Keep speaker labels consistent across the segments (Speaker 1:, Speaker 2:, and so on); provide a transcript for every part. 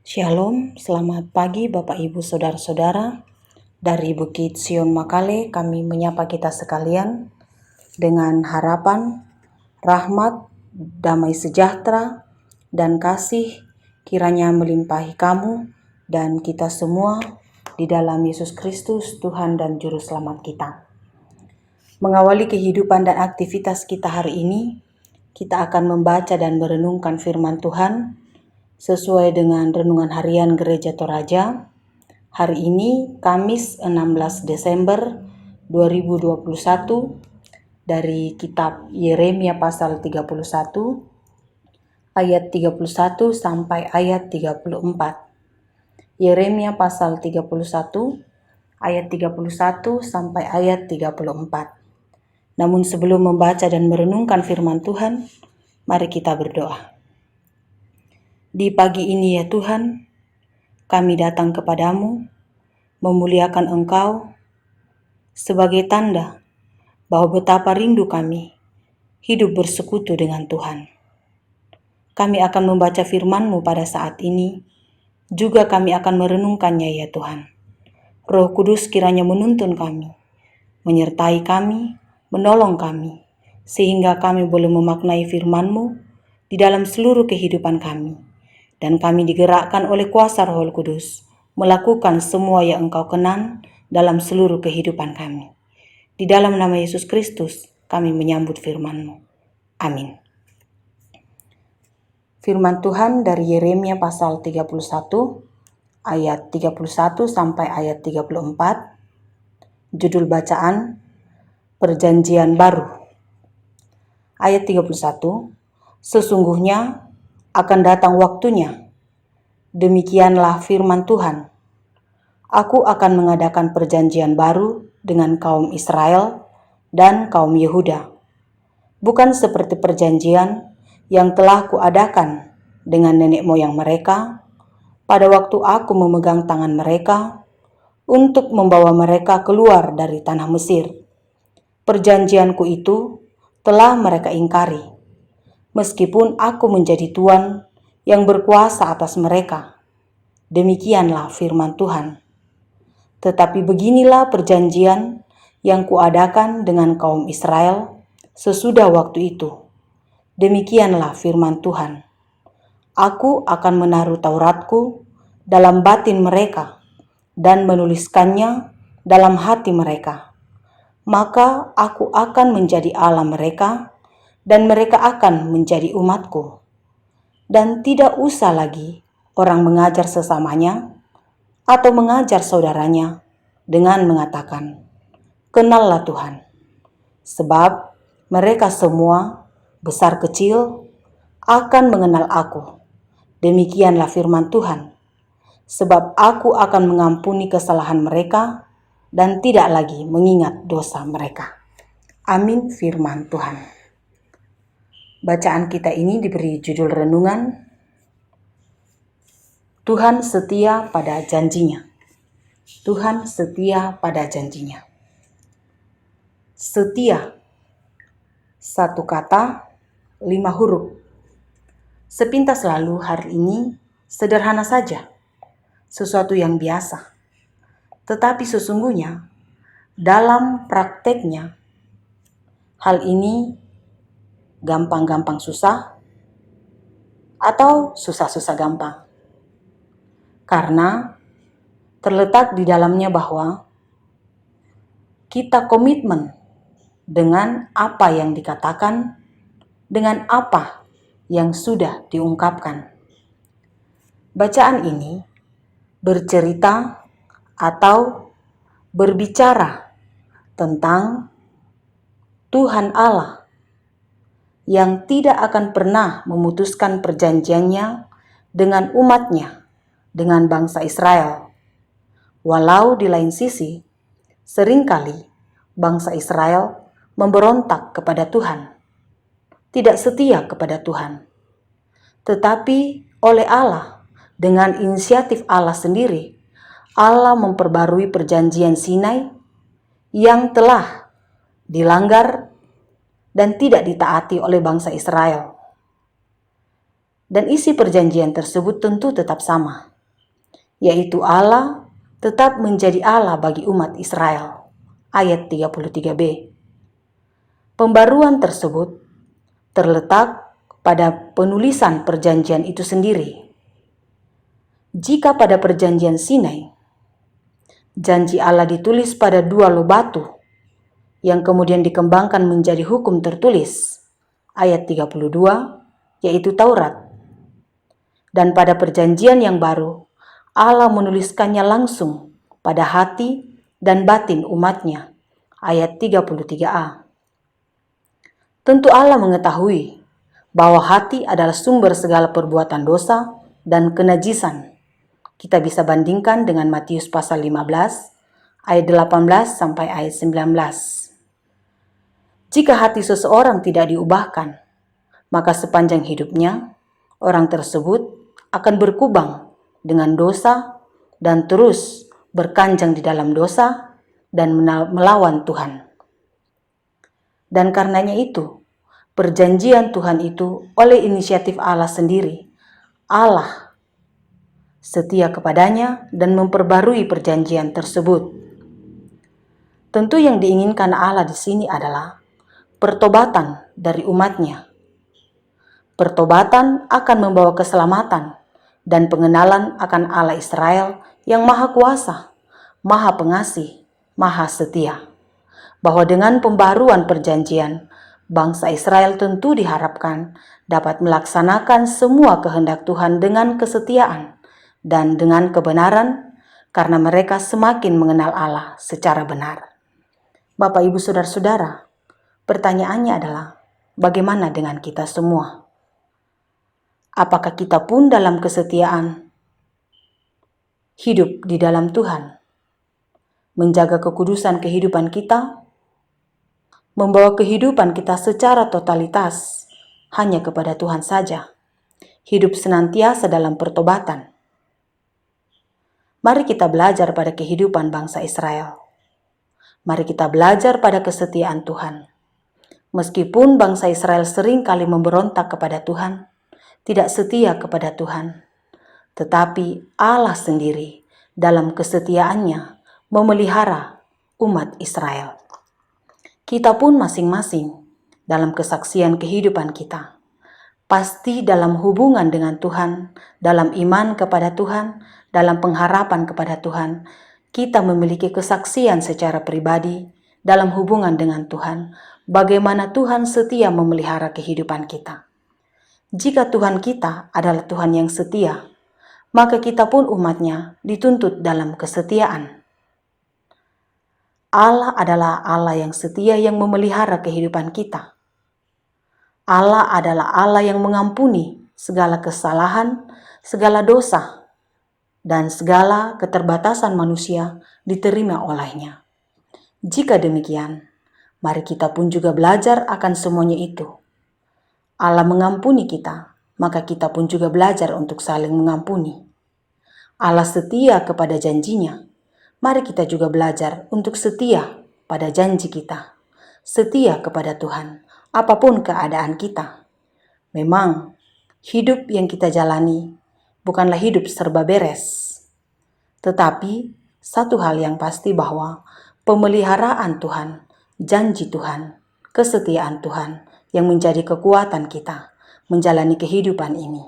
Speaker 1: Shalom, selamat pagi Bapak Ibu Saudara-saudara. Dari Bukit Sion Makale kami menyapa kita sekalian dengan harapan, rahmat, damai sejahtera, dan kasih kiranya melimpahi kamu dan kita semua di dalam Yesus Kristus, Tuhan dan Juru Selamat kita. Mengawali kehidupan dan aktivitas kita hari ini, kita akan membaca dan merenungkan firman Tuhan sesuai dengan renungan harian Gereja Toraja. Hari ini Kamis 16 Desember 2021 dari kitab Yeremia pasal 31 ayat 31 sampai ayat 34. Yeremia pasal 31 ayat 31 sampai ayat 34. Namun sebelum membaca dan merenungkan firman Tuhan, mari kita berdoa. Di pagi ini ya Tuhan, kami datang kepadamu, memuliakan Engkau sebagai tanda bahwa betapa rindu kami hidup bersekutu dengan Tuhan. Kami akan membaca firman-Mu pada saat ini, juga kami akan merenungkannya ya Tuhan. Roh Kudus kiranya menuntun kami, menyertai kami, menolong kami, sehingga kami boleh memaknai firman-Mu di dalam seluruh kehidupan kami. Dan kami digerakkan oleh kuasa Roh Kudus, melakukan semua yang Engkau kenan dalam seluruh kehidupan kami. Di dalam nama Yesus Kristus, kami menyambut firman-Mu. Amin. Firman Tuhan dari Yeremia pasal 31, ayat 31 sampai ayat 34. Judul bacaan, Perjanjian Baru. Ayat 31, sesungguhnya akan datang waktunya, demikianlah firman Tuhan. Aku akan mengadakan perjanjian baru dengan kaum Israel dan kaum Yehuda. Bukan seperti perjanjian yang telah kuadakan dengan nenek moyang mereka pada waktu aku memegang tangan mereka untuk membawa mereka keluar dari tanah Mesir. Perjanjianku itu telah mereka ingkari. Meskipun aku menjadi Tuhan yang berkuasa atas mereka. Demikianlah firman Tuhan. Tetapi beginilah perjanjian yang kuadakan dengan kaum Israel sesudah waktu itu. Demikianlah firman Tuhan. Aku akan menaruh Tauratku dalam batin mereka dan menuliskannya dalam hati mereka. Maka aku akan menjadi Allah mereka dan mereka akan menjadi umatku. Dan tidak usah lagi orang mengajar sesamanya atau mengajar saudaranya dengan mengatakan, kenallah Tuhan. Sebab mereka semua, besar kecil, akan mengenal aku. Demikianlah firman Tuhan. Sebab aku akan mengampuni kesalahan mereka dan tidak lagi mengingat dosa mereka. Amin firman Tuhan. Bacaan kita ini diberi judul renungan, Tuhan setia pada janjinya. Tuhan setia pada janjinya. Setia, satu kata, 5 huruf. Sepintas lalu hari ini sederhana saja, sesuatu yang biasa. Tetapi sesungguhnya dalam prakteknya hal ini gampang-gampang susah atau susah-susah gampang. Karena terletak di dalamnya bahwa kita komitmen dengan apa yang dikatakan, dengan apa yang sudah diungkapkan. Bacaan ini bercerita atau berbicara tentang Tuhan Allah yang tidak akan pernah memutuskan perjanjiannya dengan umatnya, dengan bangsa Israel. Walau di lain sisi, seringkali bangsa Israel memberontak kepada Tuhan, tidak setia kepada Tuhan. Tetapi oleh Allah, dengan inisiatif Allah sendiri, Allah memperbarui perjanjian Sinai yang telah dilanggar dan tidak ditaati oleh bangsa Israel. Dan isi perjanjian tersebut tentu tetap sama. yaitu Allah tetap menjadi Allah bagi umat Israel. Ayat 33b. Pembaruan tersebut terletak pada penulisan perjanjian itu sendiri. Jika pada perjanjian Sinai, janji Allah ditulis pada 2 loh batu yang kemudian dikembangkan menjadi hukum tertulis, ayat 32, yaitu Taurat. Dan pada perjanjian yang baru, Allah menuliskannya langsung pada hati dan batin umatnya, ayat 33a. Tentu Allah mengetahui bahwa hati adalah sumber segala perbuatan dosa dan kenajisan. Kita bisa bandingkan dengan Matius pasal 15, ayat 18 sampai ayat 19. Jika hati seseorang tidak diubahkan, maka sepanjang hidupnya, orang tersebut akan berkubang dengan dosa dan terus berkanjang di dalam dosa dan melawan Tuhan. Dan karenanya itu, perjanjian Tuhan itu oleh inisiatif Allah sendiri, Allah setia kepadanya dan memperbarui perjanjian tersebut. Tentu yang diinginkan Allah di sini adalah pertobatan dari umatnya. Pertobatan akan membawa keselamatan dan pengenalan akan Allah Israel yang Maha Kuasa, Maha Pengasih, Maha Setia. Bahwa dengan pembaruan perjanjian, bangsa Israel tentu diharapkan dapat melaksanakan semua kehendak Tuhan dengan kesetiaan dan dengan kebenaran, karena mereka semakin mengenal Allah secara benar. Bapak, Ibu, Saudara-saudara, pertanyaannya adalah, bagaimana dengan kita semua? Apakah kita pun dalam kesetiaan hidup di dalam Tuhan, menjaga kekudusan kehidupan kita, membawa kehidupan kita secara totalitas hanya kepada Tuhan saja, hidup senantiasa dalam pertobatan? Mari kita belajar pada kehidupan bangsa Israel. Mari kita belajar pada kesetiaan Tuhan. Meskipun bangsa Israel sering kali memberontak kepada Tuhan, tidak setia kepada Tuhan, tetapi Allah sendiri dalam kesetiaannya memelihara umat Israel. Kita pun masing-masing dalam kesaksian kehidupan kita, pasti dalam hubungan dengan Tuhan, dalam iman kepada Tuhan, dalam pengharapan kepada Tuhan, kita memiliki kesaksian secara pribadi dalam hubungan dengan Tuhan, bagaimana Tuhan setia memelihara kehidupan kita. Jika Tuhan kita adalah Tuhan yang setia, maka kita pun umatnya dituntut dalam kesetiaan. Allah adalah Allah yang setia yang memelihara kehidupan kita. Allah adalah Allah yang mengampuni segala kesalahan, segala dosa, dan segala keterbatasan manusia diterima olehnya. Jika demikian, mari kita pun juga belajar akan semuanya itu. Allah mengampuni kita, maka kita pun juga belajar untuk saling mengampuni. Allah setia kepada janjinya, mari kita juga belajar untuk setia pada janji kita, setia kepada Tuhan, apapun keadaan kita. Memang hidup yang kita jalani bukanlah hidup serba beres, tetapi satu hal yang pasti bahwa pemeliharaan Tuhan, janji Tuhan, kesetiaan Tuhan yang menjadi kekuatan kita menjalani kehidupan ini.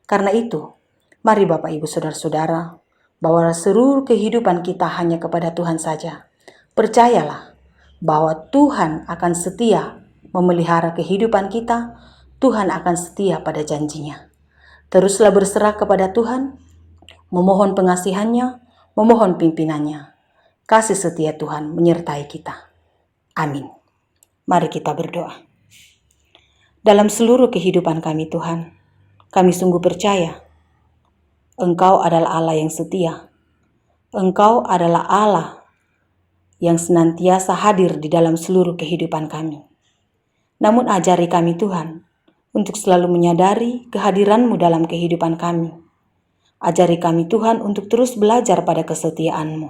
Speaker 1: Karena itu, mari Bapak, Ibu, Saudara-saudara, bahwa seluruh kehidupan kita hanya kepada Tuhan saja. Percayalah bahwa Tuhan akan setia memelihara kehidupan kita, Tuhan akan setia pada janjinya. Teruslah berserah kepada Tuhan, memohon pengasihannya, memohon pimpinannya. Kasih setia Tuhan menyertai kita. Amin. Mari kita berdoa. Dalam seluruh kehidupan kami Tuhan, kami sungguh percaya Engkau adalah Allah yang setia. Engkau adalah Allah yang senantiasa hadir di dalam seluruh kehidupan kami. Namun ajari kami Tuhan untuk selalu menyadari kehadiran-Mu dalam kehidupan kami. Ajari kami Tuhan untuk terus belajar pada kesetiaan-Mu.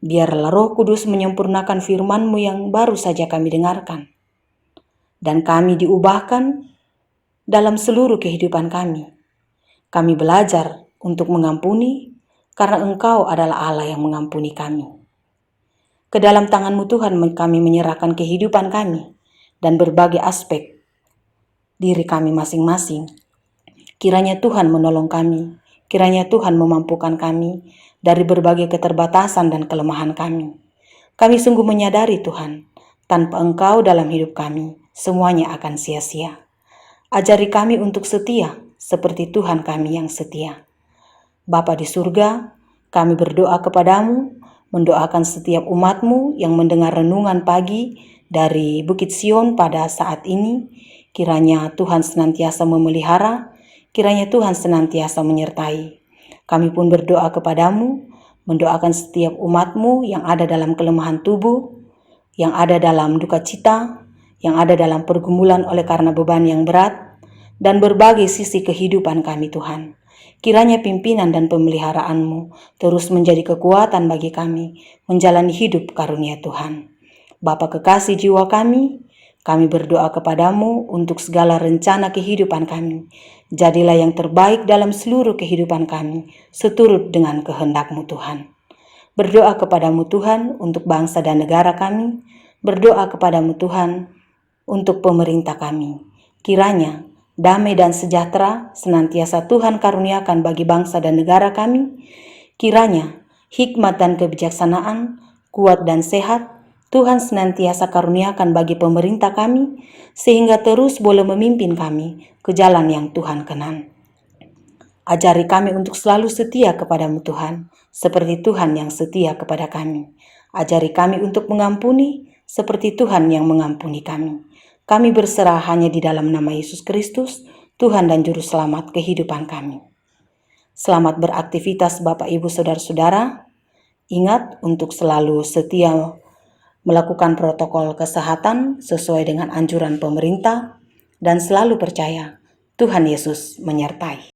Speaker 1: Biarlah Roh Kudus menyempurnakan firman-Mu yang baru saja kami dengarkan. Dan kami diubahkan dalam seluruh kehidupan kami. Kami belajar untuk mengampuni, karena Engkau adalah Allah yang mengampuni kami. Ke dalam tangan-Mu Tuhan kami menyerahkan kehidupan kami dan berbagai aspek diri kami masing-masing. Kiranya Tuhan menolong kami, kiranya Tuhan memampukan kami dari berbagai keterbatasan dan kelemahan kami. Kami sungguh menyadari Tuhan, tanpa Engkau dalam hidup kami, semuanya akan sia-sia. Ajari kami untuk setia, seperti Tuhan kami yang setia. Bapa di surga, kami berdoa kepadamu, mendoakan setiap umat-Mu yang mendengar renungan pagi dari Bukit Sion pada saat ini. Kiranya Tuhan senantiasa memelihara, kiranya Tuhan senantiasa menyertai. Kami pun berdoa kepadamu, mendoakan setiap umat-Mu yang ada dalam kelemahan tubuh, yang ada dalam duka cita, yang ada dalam pergumulan oleh karena beban yang berat, dan berbagai sisi kehidupan kami Tuhan. Kiranya pimpinan dan pemeliharaan-Mu terus menjadi kekuatan bagi kami menjalani hidup karunia Tuhan. Bapa kekasih jiwa kami berdoa kepadamu untuk segala rencana kehidupan kami. Jadilah yang terbaik dalam seluruh kehidupan kami, seturut dengan kehendak-Mu Tuhan. Berdoa kepadamu Tuhan untuk bangsa dan negara kami. Berdoa kepadamu Tuhan untuk pemerintah kami. Kiranya damai dan sejahtera senantiasa Tuhan karuniakan bagi bangsa dan negara kami. Kiranya hikmat dan kebijaksanaan, kuat dan sehat, Tuhan senantiasa karuniakan bagi pemerintah kami, sehingga terus boleh memimpin kami ke jalan yang Tuhan kenan. Ajari kami untuk selalu setia kepadamu Tuhan, seperti Tuhan yang setia kepada kami. Ajari kami untuk mengampuni, seperti Tuhan yang mengampuni kami. Kami berserah hanya di dalam nama Yesus Kristus, Tuhan dan Juru Selamat kehidupan kami. Selamat beraktivitas Bapak Ibu Saudara-saudara. Ingat untuk selalu setia melakukan protokol kesehatan sesuai dengan anjuran pemerintah, dan selalu percaya Tuhan Yesus menyertai.